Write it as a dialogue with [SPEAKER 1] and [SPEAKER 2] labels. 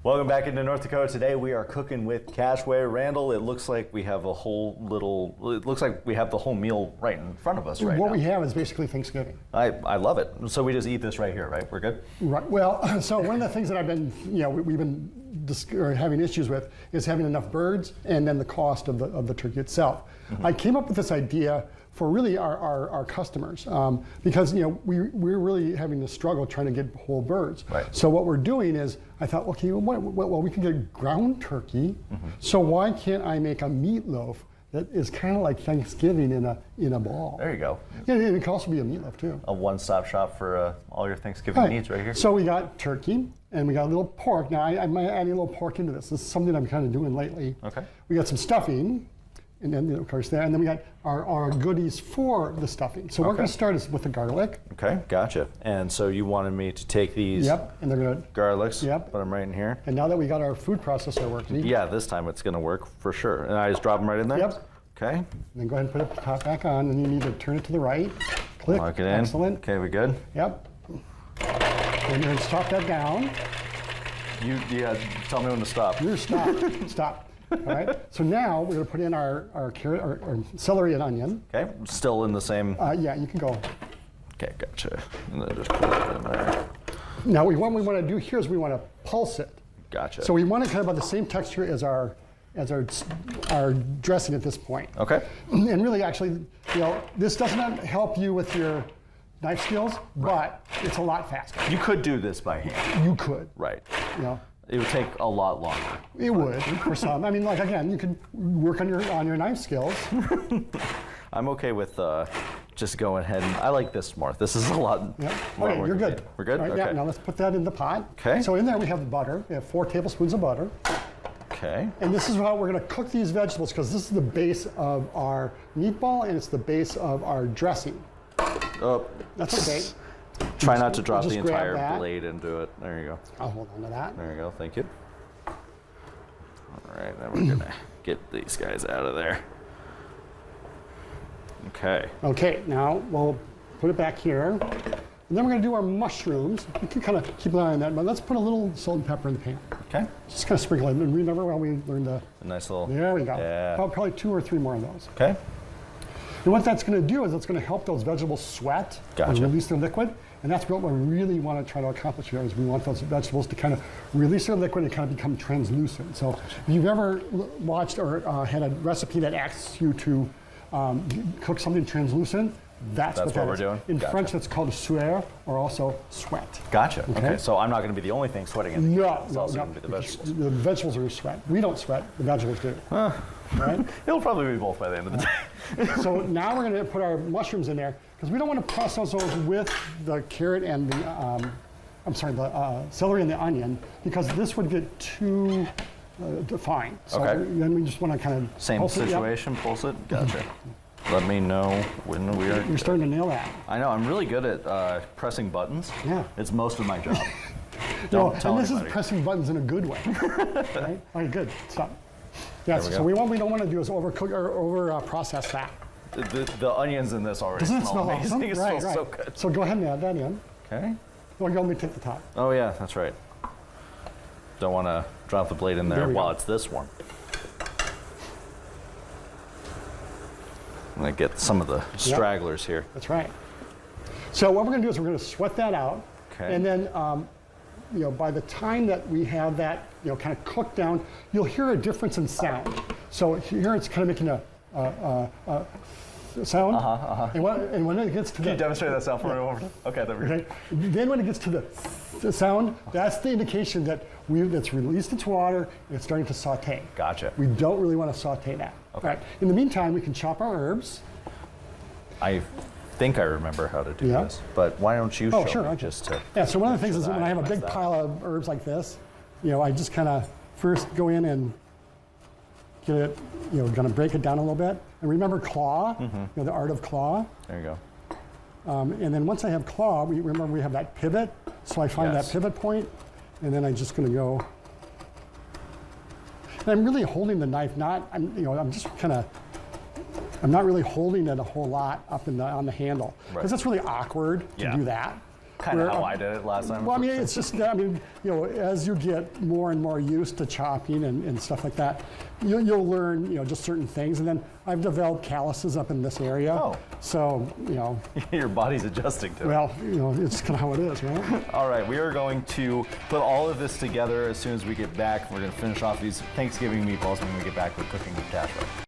[SPEAKER 1] Welcome back into North Dakota. Today we are cooking with Cashway. Randall, it looks like we have a whole little, it looks like we have the whole meal right in front of us right now.
[SPEAKER 2] What we have is basically Thanksgiving.
[SPEAKER 1] I love it. So we just eat this right here, right? We're good?
[SPEAKER 2] Right. Well, so one of the things that I've been, we've been having issues with is having enough birds and then the cost of the turkey itself. Mm-hmm. I came up with this idea for really our customers because we're really having to struggle trying to get whole birds.
[SPEAKER 1] Right.
[SPEAKER 2] So what we're doing is I thought, okay, well we can get ground turkey. Mm-hmm. So why can't I make a meatloaf that is kind of like Thanksgiving in a ball?
[SPEAKER 1] There you go.
[SPEAKER 2] Yeah, it can also be a meatloaf too.
[SPEAKER 1] A one-stop shop for all your Thanksgiving needs right here.
[SPEAKER 2] So we got turkey and we got a little pork. Now I might add a little pork into this. This is something I'm kind of doing lately.
[SPEAKER 1] Okay.
[SPEAKER 2] We got some stuffing. And then, of course, there. And then we got our goodies for the stuffing. So we're going to start with the garlic.
[SPEAKER 1] Okay, gotcha. And so you wanted me to take these
[SPEAKER 2] and they're going to
[SPEAKER 1] garlics, put them right in here.
[SPEAKER 2] And now that we got our food processor working.
[SPEAKER 1] Yeah, this time it's going to work for sure. And I just drop them right in there?
[SPEAKER 2] Yep.
[SPEAKER 1] Okay.
[SPEAKER 2] And then go ahead and put the top back on. And you need to turn it to the right. Click.
[SPEAKER 1] Lock it in.
[SPEAKER 2] Excellent.
[SPEAKER 1] Okay, we good?
[SPEAKER 2] Yep. And then stop that down.
[SPEAKER 1] You tell me when to stop.
[SPEAKER 2] You're stop. Stop. All right, so now we're going to put in our carrot, our celery and onion.
[SPEAKER 1] Okay, still in the same.
[SPEAKER 2] Yeah, you can go.
[SPEAKER 1] Okay, gotcha. And then just put it in there.
[SPEAKER 2] Now, what we want to do here is we want to pulse it.
[SPEAKER 1] Gotcha.
[SPEAKER 2] So we want it kind of about the same texture as our dressing at this point.
[SPEAKER 1] Okay.
[SPEAKER 2] And really, actually, this does not help you with your knife skills, but it's a lot faster.
[SPEAKER 1] You could do this by hand.
[SPEAKER 2] You could.
[SPEAKER 1] Right. It would take a lot longer.
[SPEAKER 2] It would, for some. I mean, like, again, you can work on your knife skills.
[SPEAKER 1] I'm okay with just going ahead and I like this more. This is a lot.
[SPEAKER 2] Yep. Okay, you're good.
[SPEAKER 1] We're good?
[SPEAKER 2] Right,
[SPEAKER 1] okay.
[SPEAKER 2] Yeah, now let's put that in the pot.
[SPEAKER 1] Okay.
[SPEAKER 2] So in there we have butter. We have 4 tablespoons of butter.
[SPEAKER 1] Okay.
[SPEAKER 2] And this is how we're going to cook these vegetables because this is the base of our meatball and it's the base of our dressing.
[SPEAKER 1] Oh.
[SPEAKER 2] That's okay.
[SPEAKER 1] Try not to drop the
[SPEAKER 2] grab
[SPEAKER 1] entire blade into it. There you go.
[SPEAKER 2] I'll hold on to that.
[SPEAKER 1] There you go. Thank you. All right, then we're gonna get these guys out of there. Okay.
[SPEAKER 2] Okay, now we'll put it back here. And then we're gonna do our mushrooms. You can kind of keep an eye on that, but let's put a little salt and pepper in the pan.
[SPEAKER 1] Okay.
[SPEAKER 2] Just kind of sprinkle it. And remember when we learned
[SPEAKER 1] a nice little.
[SPEAKER 2] There we go.
[SPEAKER 1] Yeah.
[SPEAKER 2] Probably 2 or 3 more of those.
[SPEAKER 1] Okay.
[SPEAKER 2] And what that's going to do is it's going to help those vegetables sweat and release their liquid. And that's what we really want to try to accomplish here is we want those vegetables to kind of release their liquid and kind of become translucent. So if you've ever watched or had a recipe that asks you to cook something translucent, that's what we're doing. In French, that's called suer or also sweat.
[SPEAKER 1] Gotcha. Okay. So I'm not going to be the only thing sweating in the
[SPEAKER 2] No,
[SPEAKER 1] it's also going to be the vegetables.
[SPEAKER 2] The vegetables are sweat. We don't sweat. The vegetables do. Right?
[SPEAKER 1] It'll probably be both by the end of the day.
[SPEAKER 2] So now we're going to put our mushrooms in there because we don't want to process those with the carrot and the, the celery and the onion because this would get too defined. So then we just want to kind of
[SPEAKER 1] same situation, pulse it. Gotcha. Let me know when we are.
[SPEAKER 2] You're starting to nail that.
[SPEAKER 1] I know. I'm really good at pressing buttons.
[SPEAKER 2] Yeah.
[SPEAKER 1] It's most of my job.
[SPEAKER 2] Don't tell anybody. This is pressing buttons in a good way. Right? All right, good. Stop. Yes. So what we don't want to do is overcook or over process that.
[SPEAKER 1] The onions in this already
[SPEAKER 2] Doesn't
[SPEAKER 1] smell
[SPEAKER 2] it smell
[SPEAKER 1] amazing.
[SPEAKER 2] awesome?
[SPEAKER 1] It smells so good.
[SPEAKER 2] So go ahead and add that in.
[SPEAKER 1] Okay.
[SPEAKER 2] Well, you want me to take the top.
[SPEAKER 1] Oh yeah, that's right. Don't want to drop the blade in there while it's this warm. I'm going to get some of the stragglers here.
[SPEAKER 2] That's right. So what we're going to do is we're going to sweat that out.
[SPEAKER 1] Okay.
[SPEAKER 2] And then, by the time that we have that, kind of cooked down, you'll hear a difference in sound. So here it's kind of making a sound. And when it gets to
[SPEAKER 1] Can you demonstrate that sound for me? Okay, there we go.
[SPEAKER 2] Okay. Then when it gets to the sound, that's the indication that it's released its water and it's starting to saute.
[SPEAKER 1] Gotcha.
[SPEAKER 2] We don't really want to saute that.
[SPEAKER 1] Okay.
[SPEAKER 2] Right. In the meantime, we can chop our herbs.
[SPEAKER 1] I think I remember how to do this, but why don't you show me just to...
[SPEAKER 2] Yeah, so one of the things is when I have a big pile of herbs like this, I just kind of first go in and get it, going to break it down a little bit. And remember claw, the art of claw.
[SPEAKER 1] There you
[SPEAKER 2] go. And then once I have claw, remember we have that pivot. So I find that pivot point, and then I'm just going to go. And I'm really holding the knife, I'm just kind of, I'm not really holding it a whole lot up on the handle. Because it's really awkward to do that.
[SPEAKER 1] Kind of how I did it last time.
[SPEAKER 2] Well, I mean, it's just, I mean, you know, as you get more and more used to chopping and stuff like that, you'll learn, you know, just certain things. And then I've developed calluses up in this area.
[SPEAKER 1] Oh.
[SPEAKER 2] So, you know.
[SPEAKER 1] Your body's adjusting to it.
[SPEAKER 2] Well, you know, it's kind of how it is, right?
[SPEAKER 1] All right, we are going to put all of this together as soon as we get back. We're going to finish off these Thanksgiving meatballs when we get back with Cooking with Cashway.